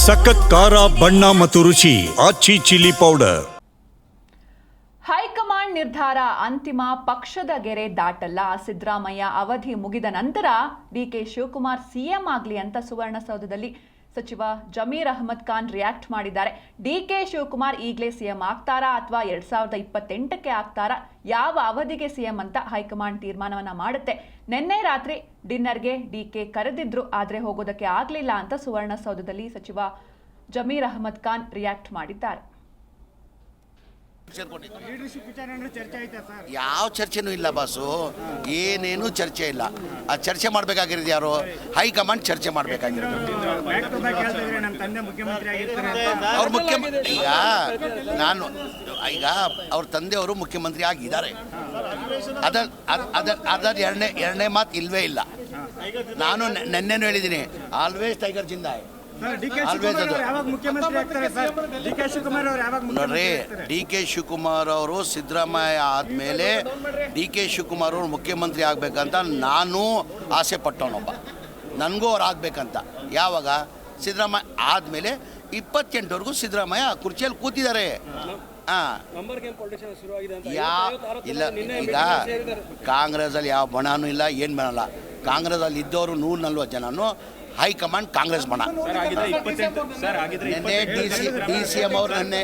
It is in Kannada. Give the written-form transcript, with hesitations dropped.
ಸಖತ್ ಖಾರ ಬಣ್ಣ ಮತ್ತು ರುಚಿ ಆಚಿ ಚಿಲ್ಲಿ ಪೌಡರ್. ಹೈಕಮಾಂಡ್ ನಿರ್ಧಾರ ಅಂತಿಮ, ಪಕ್ಷದ ಗೆರೆ ದಾಟಲ್ಲ. ಸಿದ್ದರಾಮಯ್ಯ ಅವಧಿ ಮುಗಿದ ನಂತರ ಡಿಕೆ ಶಿವಕುಮಾರ್ ಸಿಎಂ ಆಗಲಿ ಅಂತ ಸುವರ್ಣಸೌಧದಲ್ಲಿ ಸಚಿವ ಜಮೀರ್ ಅಹಮದ್ ಖಾನ್ ರಿಯಾಕ್ಟ್ ಮಾಡಿದ್ದಾರೆ. ಡಿಕೆ ಶಿವಕುಮಾರ್ ಈಗಲೇ ಸಿಎಂ ಆಗ್ತಾರಾ ಅಥವಾ 2028ಕ್ಕೆ ಆಗ್ತಾರಾ, ಯಾವ ಅವಧಿಗೆ ಸಿಎಂ ಅಂತ ಹೈಕಮಾಂಡ್ ತೀರ್ಮಾನವನ್ನ ಮಾಡುತ್ತೆ. ನಿನ್ನೆ ರಾತ್ರಿ ಡಿನ್ನರ್ಗೆ ಡಿಕೆ ಕರೆದಿದ್ರು, ಆದ್ರೆ ಹೋಗೋದಕ್ಕೆ ಆಗ್ಲಿಲ್ಲ ಅಂತ ಸುವರ್ಣಸೌಧದಲ್ಲಿ ಸಚಿವ ಜಮೀರ್ ಅಹಮದ್ ಖಾನ್ ರಿಯಾಕ್ಟ್ ಮಾಡಿದ್ದಾರೆ. ಯಾವ ಚರ್ಚೆನೂ ಇಲ್ಲ ಬಾಸು, ಏನೇನು ಚರ್ಚೆ ಇಲ್ಲ. ಆ ಚರ್ಚೆ ಮಾಡಬೇಕಾಗಿರೋದು ಯಾರು? ಹೈಕಮಾಂಡ್ ಚರ್ಚೆ ಮಾಡಬೇಕಾಗಿರೋದು. ಅವ್ರ ಮುಖ್ಯಮಂತ್ರಿ ಈಗ ಅವ್ರ ತಂದೆಯವರು ಮುಖ್ಯಮಂತ್ರಿ ಆಗಿದ್ದಾರೆ. ಅದ ಎರಡನೇ ಮಾತು ಇಲ್ವೇ ಇಲ್ಲ. ನಾನು ನೆನ್ನೆನೂ ಹೇಳಿದ್ದೀನಿ, ಆಲ್ವೇಸ್ ಟೈಗರ್ ಜಿಂದಾಯ್. ನೋಡ್ರಿ, ಡಿ ಕೆ ಶಿವಕುಮಾರ್ ಅವರು ಸಿದ್ದರಾಮಯ್ಯ ಆದಮೇಲೆ ಡಿ ಕೆ ಶಿವಕುಮಾರ್ ಅವರು ಮುಖ್ಯಮಂತ್ರಿ ಆಗಬೇಕಂತ ನಾನು ಆಸೆ ಪಟ್ಟವನೊಬ್ಬ. ನನಗೂ ಅವ್ರು ಆಗಬೇಕಂತ. ಯಾವಾಗ? ಸಿದ್ದರಾಮಯ್ಯ ಆದಮೇಲೆ 28ವರೆಗೂ ಸಿದ್ದರಾಮಯ್ಯ ಕುರ್ಚಿಯಲ್ಲಿ ಕೂತಿದ್ದಾರೆ. ಇಲ್ಲ, ಈಗ ಕಾಂಗ್ರೆಸ್ಸಲ್ಲಿ ಯಾವ ಬಣನೂ ಇಲ್ಲ, ಏನು ಬಣಲ್ಲ. ಕಾಂಗ್ರೆಸ್ಸಲ್ಲಿ ಇದ್ದವರು 140 ಜನನು ಹೈಕಮಾಂಡ್ ಕಾಂಗ್ರೆಸ್ ಬಣ. ನಿನ್ನೆ ಡಿ ಸಿ ಎಂ ಅವರು ನಿನ್ನೆ